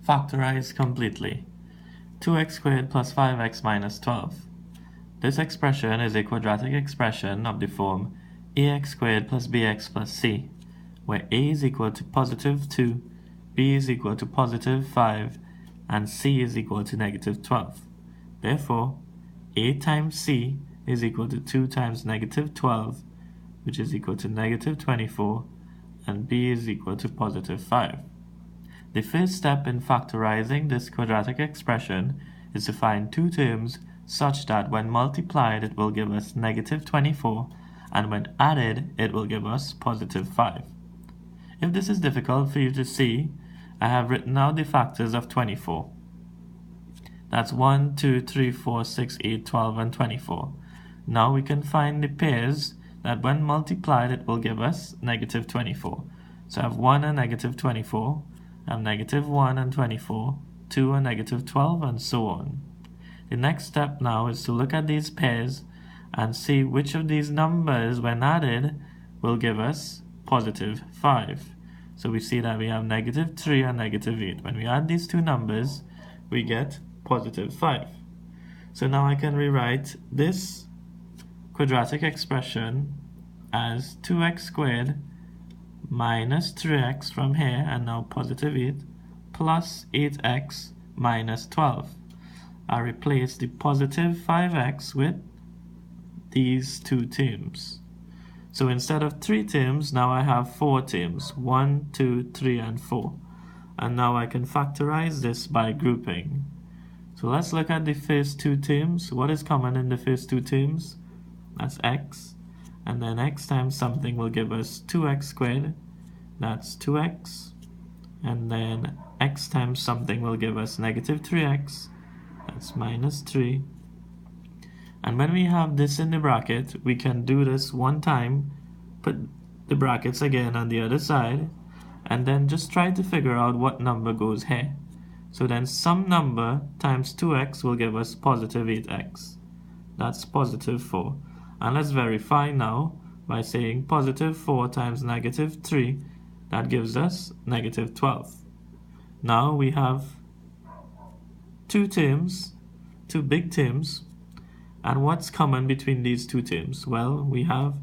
Factorize completely. 2x squared plus 5x minus 12. This expression is a quadratic expression of the form ax squared plus bx plus c, where a is equal to positive 2, b is equal to positive 5, and c is equal to negative 12. Therefore, a times c is equal to 2 times negative 12, which is equal to negative 24, and b is equal to positive 5. The first step in factorizing this quadratic expression is to find two terms such that when multiplied it will give us negative 24, and when added it will give us positive 5. If this is difficult for you to see, I have written out the factors of 24. That's 1, 2, 3, 4, 6, 8, 12, and 24. Now we can find the pairs that when multiplied it will give us negative 24. So I have 1 and negative 24, I have negative 1 and 24, 2 and negative 12, and so on. The next step now is to look at these pairs and see which of these numbers when added will give us positive 5. So we see that we have negative 3 and negative 8. When we add these two numbers, we get positive 5. So now I can rewrite this quadratic expression as 2x squared minus 3x from here, and now positive 8, plus 8x minus 12. I replace the positive 5x with these two terms. So instead of 3 terms, now I have 4 terms, 1, 2, 3, and 4. And now I can factorize this by grouping. So let's look at the first two terms. What is common in the first two terms? That's x. And then x times something will give us 2x squared. That's 2x. And then x times something will give us negative 3x. That's minus 3. And when we have this in the bracket, we can do this one time, put the brackets again on the other side, and then just try to figure out what number goes here. So then some number times 2x will give us positive 8x. That's positive 4. And let's verify now by saying positive 4 times negative 3, that gives us negative 12. Now we have two terms, two big terms, and what's common between these two terms? Well, we have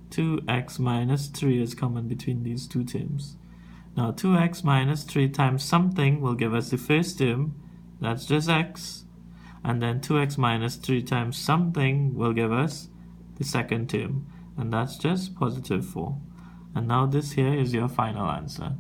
2x minus 3 is common between these two terms. Now 2x minus 3 times something will give us the first term, that's just x, and then 2x minus 3 times something will give us the second term, and that's just positive 4. And now this here is your final answer.